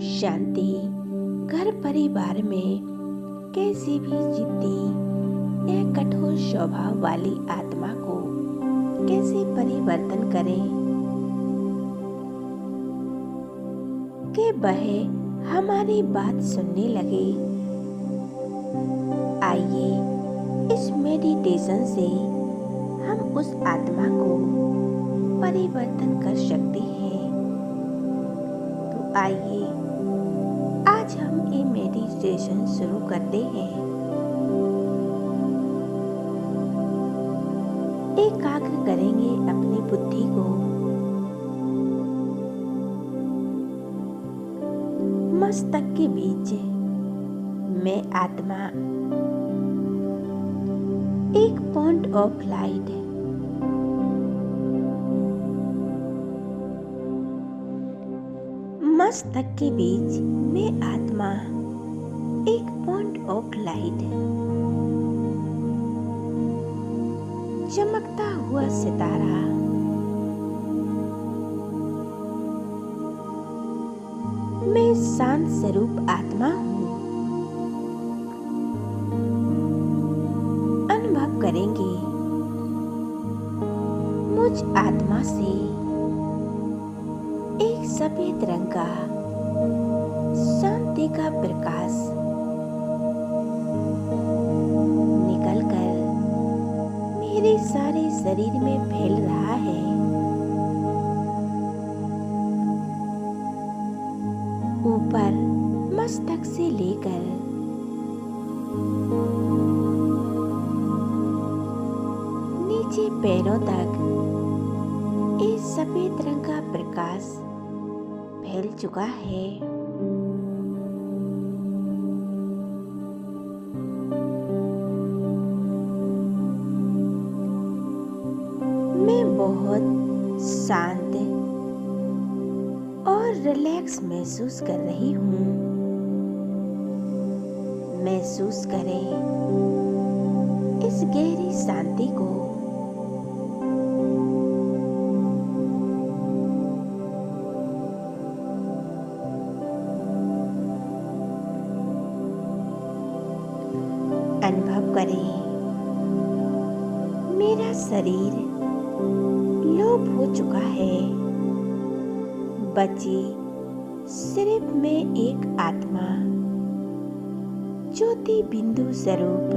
शांति घर परिवार में कैसी भी जिद्दी या कठोर स्वभाव वाली आत्मा को कैसे परिवर्तन करें कि वह हमारी बात सुनने लगे। आइए इस मेडिटेशन से हम उस आत्मा को परिवर्तन कर सकते हैं। तो आइए आज हम ये मेडिटेशन शुरू करते हैं। एकाग्र करेंगे अपनी बुद्धि को। मस्तक के बीच में आत्मा एक पॉइंट ऑफ लाइट है। मस्तक के बीच में आत्मा एक पॉइंट ऑफ लाइट है। चमकता हुआ सितारा मैं शांत स्वरूप आत्मा हूँ। अनुभव करेंगे मुझ आत्मा से एक सफेद रंग का शांति का प्रकाश निकलकर मेरे सारे शरीर में फैल रहा है। ऊपर मस्तक से लेकर नीचे पैरों तक इस सफेद रंग का प्रकाश फैल चुका है। मैं बहुत शांत और रिलैक्स महसूस कर रही हूँ। महसूस करें इस गहरी शांति को। अनुभव करें मेरा शरीर लोप हो चुका है। बची सिर्फ मैं एक आत्मा ज्योति बिंदु स्वरूप।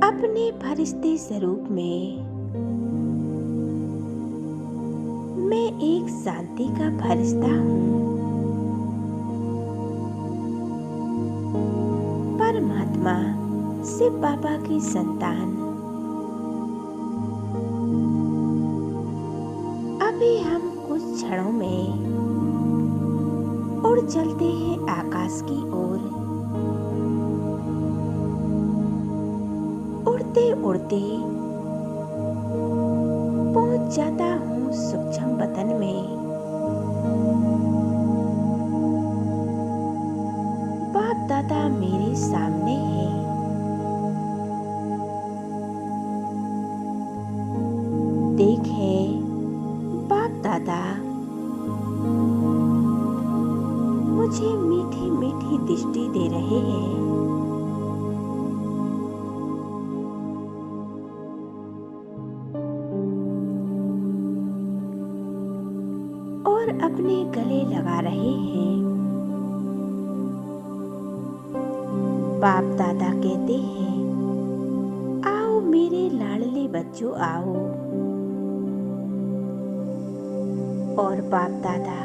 अपने फरिश्ते स्वरूप में मैं एक शांति का फरिश्ता हूँ। परमात्मा शिव बाबा की संतान। अभी हम कुछ क्षणों में उड़ चलते हैं आकाश की ओर। उड़ते उड़ते पहुंच जाता हूँ सूक्ष्म वतन में। बाप दादा मेरे सामने है। देखे बाप दादा मुझे मीठी मीठी दृष्टि दे रहे हैं। और अपने गले लगा रहे हैं। बाप दादा कहते हैं आओ मेरे लाडले बच्चों आओ। और बाप दादा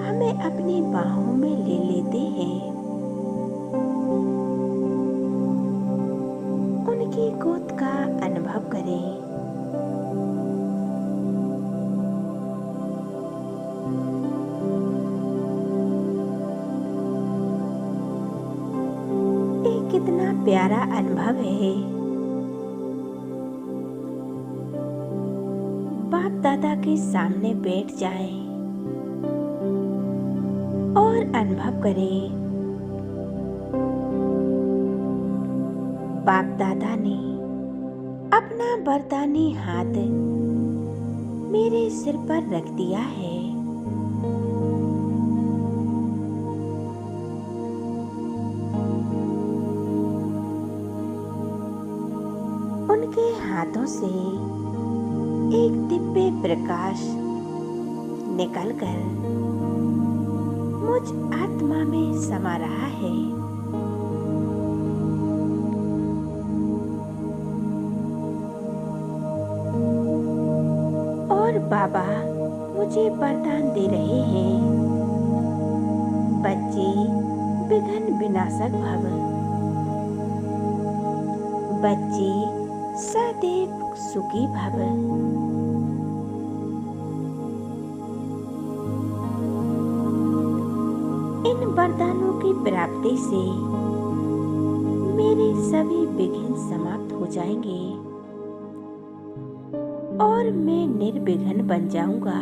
हमें अपनी बाहों में ले लेते हैं। उनकी गोद का अनुभव करें। ये कितना प्यारा अनुभव है। बाप दादा के सामने बैठ जाएं और अनुभव करें बाप दादा ने अपना वरदानी हाथ मेरे सिर पर रख दिया है। उनके हाथों से एक दिव्य प्रकाश निकलकर मुझ आत्मा में समा रहा है। और बाबा मुझे वरदान दे रहे हैं, बच्चे विघ्न विनाशक भव, बच्चे सदैव सुखी भव। इन वरदानों की प्राप्ति से मेरे सभी विघ्न समाप्त हो जाएंगे और मैं निर्विघ्न बन जाऊंगा।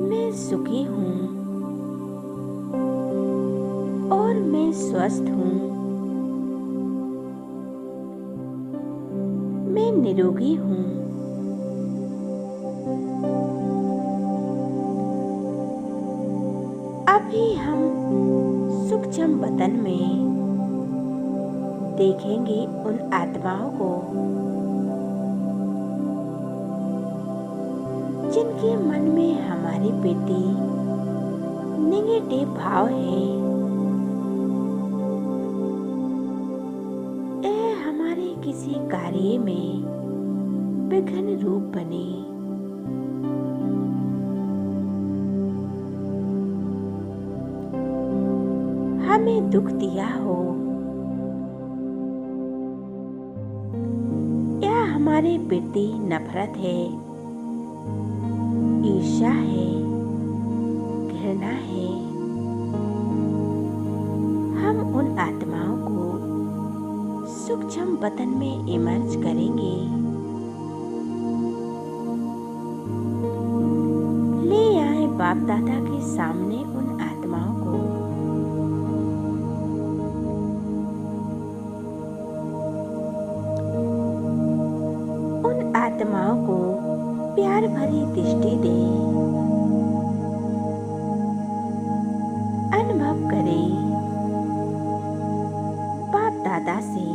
मैं सुखी हूँ और मैं स्वस्थ हूँ। मैं निरोगी हूँ। अभी हम सूक्ष्म वतन में देखेंगे उन आत्माओं को जिनके मन में हमारे प्रति नेगेटिव भाव है। यह हमारे किसी कार्य में विघ्न रूप बने। हमें दुख दिया हो या हमारे प्रति नफरत है, ईर्ष्या है, घृणा है, हम उन आत्माओं को सूक्ष्म वतन में इमर्ज करेंगे। ले आए बाप दादा के सामने उन आत्माओं को। उन आत्माओं को प्यार भरी दृष्टि दे, अनुभव करे बाप दादा से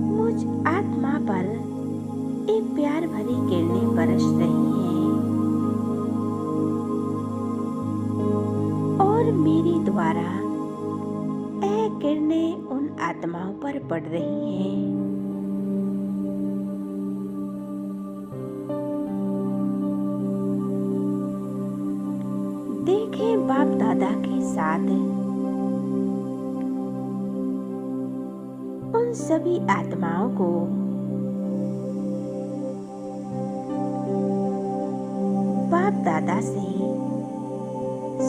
मुझ आत्मा पर एक प्यार भरी किरणें बरस रही हैं और मेरे द्वारा यह किरणें उन आत्माओं पर पड़ रही हैं। देखें बाप दादा के साथ उन सभी आत्माओं को। बाप दादा से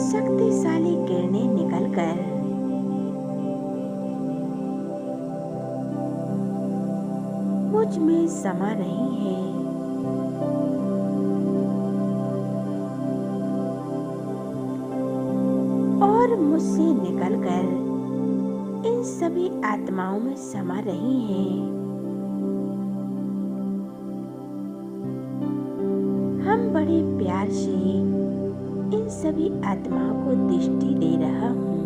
शक्तिशाली किरणें निकलकर मुझ में समा रही हैं। और मुझसे निकलकर इन सभी आत्माओं में समा रही हैं। हम बड़े प्यार से इन सभी आत्माओं को दृष्टि दे रहा हूँ।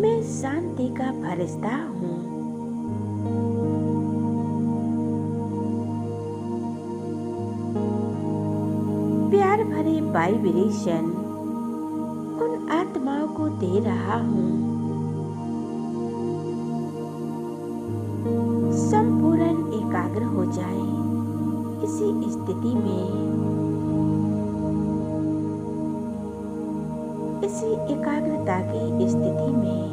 मैं शांति का फरिश्ता हूँ। प्यार भरे वाइब्रेशन उन आत्माओं को दे रहा हूँ। संपूर्ण एकाग्र हो जाए इसी स्थिति में, इसी एकाग्रता की स्थिति में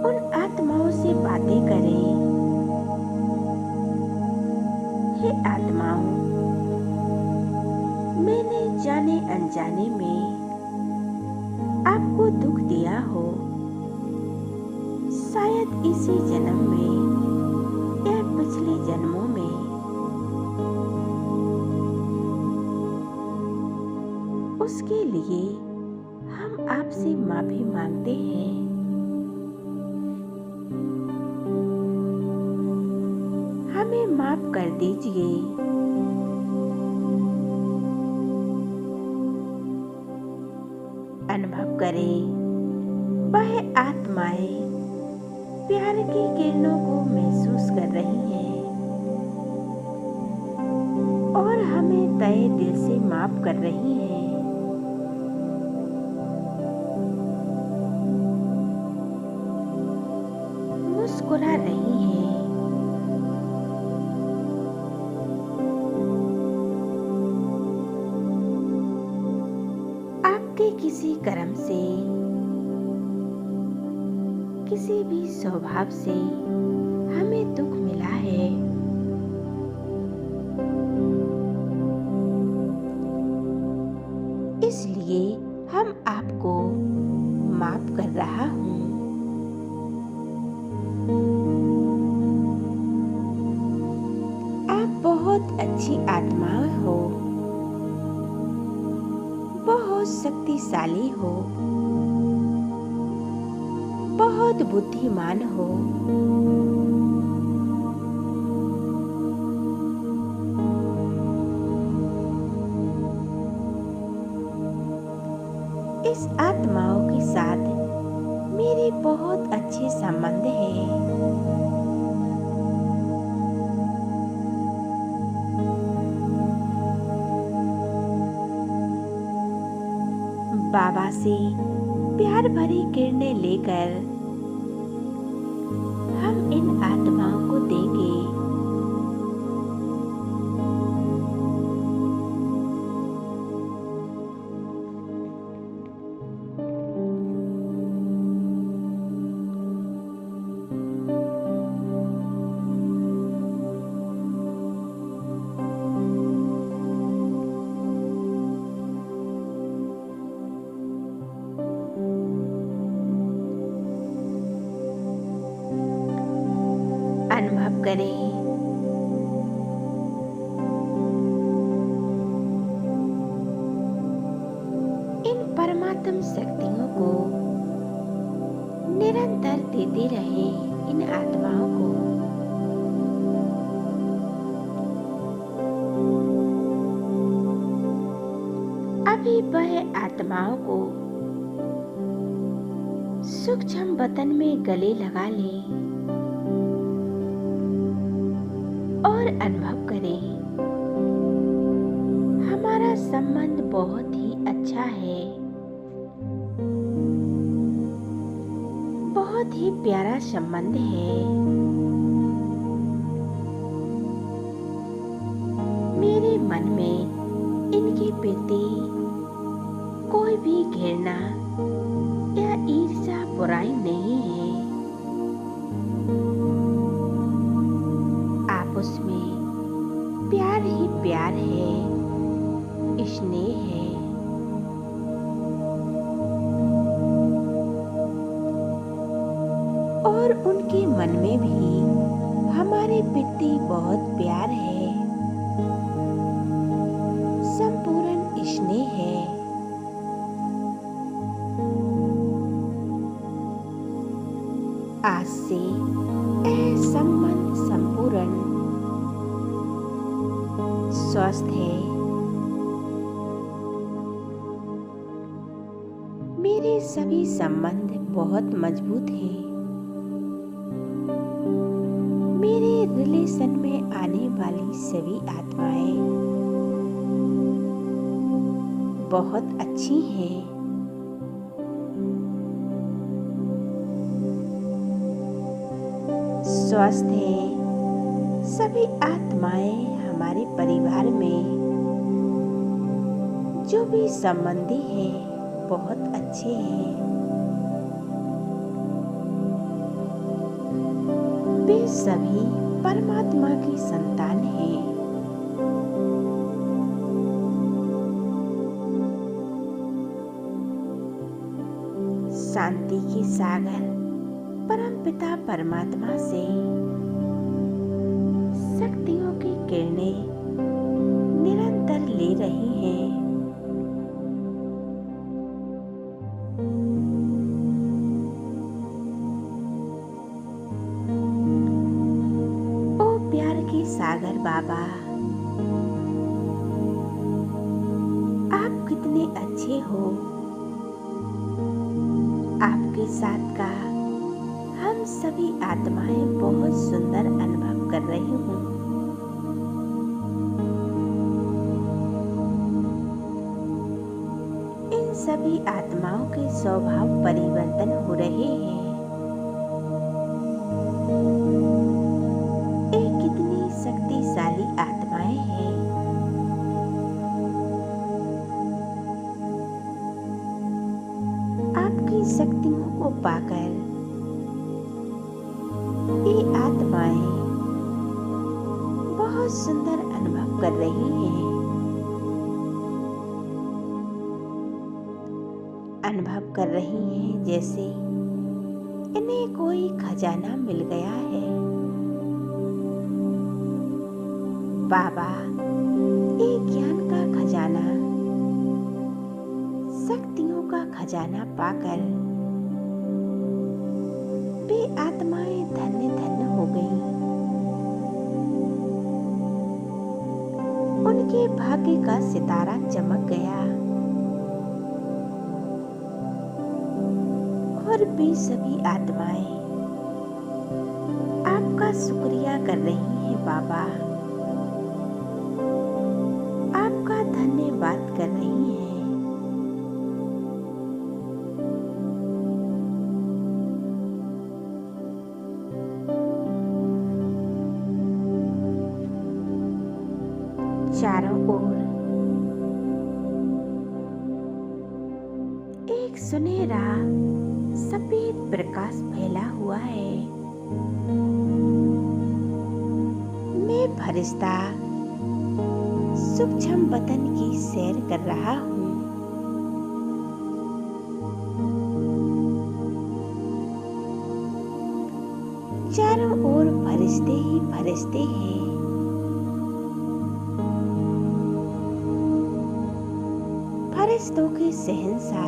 उन आत्माओं से बातें करें। हे आत्माओं, मैंने जाने अनजाने में आपको दुख दिया हो, शायद इसी जन्म में या पिछले जन्मों में। उसके लिए हम आपसे माफी मांगते हैं। हमें माफ कर दीजिए। अनुभव करें, वह आत्माएं प्यार की किरणों को महसूस कर रही हैं और हमें तहे दिल से माफ कर रही हैं। मुस्कुरा रही हैं। आपके किसी कर्म से, किसी भी स्वभाव से हमें दुख मिला है, इसलिए हम आपको माफ कर रहा हूँ। आप बहुत अच्छी आत्माएं हो, बहुत शक्तिशाली हो, बहुत बुद्धिमान हो। इस आत्माओं के साथ मेरे बहुत अच्छे संबंध हैं। बाबा से प्यार भरी किरणें लेकर हम इन आत्माओं को देंगे। अनुभव करें, इन परमात्म शक्तियों को निरंतर देते रहे। इन आत्माओं को अभी वह आत्माओं को सूक्ष्म वतन में गले लगा लें और अनुभव करें, हमारा संबंध बहुत ही अच्छा है, बहुत ही प्यारा संबंध है। मेरे मन में इनके प्रति कोई भी घृणा या ईर्ष्या बुराई नहीं है। आपस में प्यार ही प्यार है, स्नेह है। और उनके मन में भी हमारे प्रति बहुत प्यार है, संपूर्ण स्नेह है। आज से यह संबंध संपूर्ण स्वस्थ है। मेरे सभी संबंध बहुत मजबूत हैं। मेरे रिलेशन में आने वाली सभी आत्माएं बहुत अच्छी हैं। स्वस्थ हैं। सभी आत्माएं हमारे परिवार में जो भी संबंधी हैं बहुत अच्छे हैं। वे सभी परमात्मा की संतान हैं। शांति के सागर परमपिता परमात्मा से शक्तियों की किरणें निरंतर ले रही हैं। शुक्र बाबा, आप कितने अच्छे हो। आपके साथ का हम सभी आत्माएं बहुत सुंदर अनुभव कर रही हूँ। इन सभी आत्माओं के स्वभाव परिवर्तन हो रहे हैं। ये कितनी शक्तिशाली आत्माएं हैं। आपकी शक्तियों को पाकर ये आत्माएं बहुत सुंदर अनुभव कर रही हैं। अनुभव कर रही हैं जैसे इन्हें कोई खजाना मिल गया है। बाबा, ये ज्ञान का खजाना, शक्तियों का खजाना पाकर वे आत्माएं धन्य धन्य हो गई। उनके भाग्य का सितारा चमक गया और वे सभी आत्माएं आपका शुक्रिया कर रही हैं बाबा, आपका धन्यवाद कर रही हैं। चारों ओर एक सुनहरा सफेद प्रकाश फैला हुआ है। मैं फरिश्ता सूक्ष्म बदन की सैर कर रहा हूँ। चारों ओर फरिश्ते ही फरिश्ते हैं। फरिश्तों के शहंशाह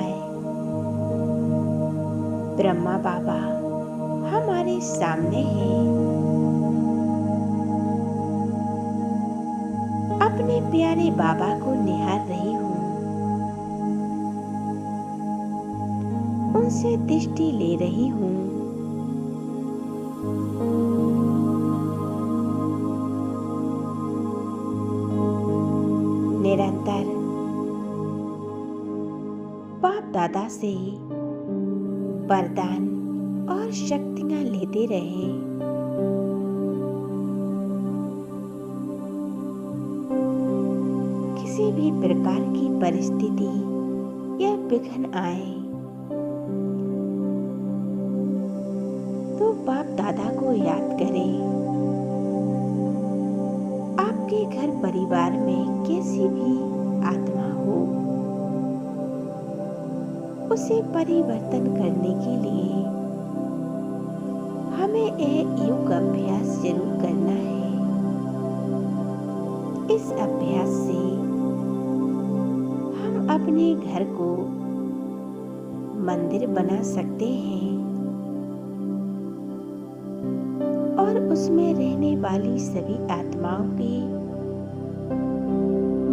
ब्रह्मा बाबा हमारे सामने हैं। अपने प्यारे बाबा को निहार रही हूँ। उनसे दृष्टि ले रही हूँ। निरंतर बाप दादा से वरदान और शक्तियां लेते रहे। किसी भी प्रकार की परिस्थिति या विघ्न आए तो बाप दादा को याद करें। आपके घर परिवार में कैसी भी आत्मा हो, उसे परिवर्तन करने के लिए हमें यह योग अभ्यास जरूर करना है। इस अभ्यास से हम अपने घर को मंदिर बना सकते हैं और उसमें रहने वाली सभी आत्माओं के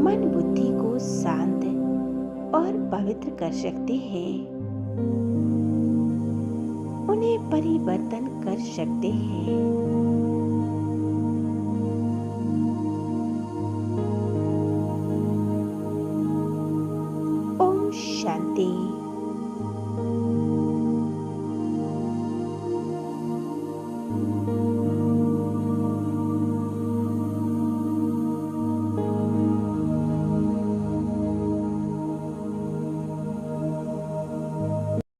मन बुद्धि को शांत और पवित्र कर सकते हैं। उन्हें परिवर्तन कर सकते हैं।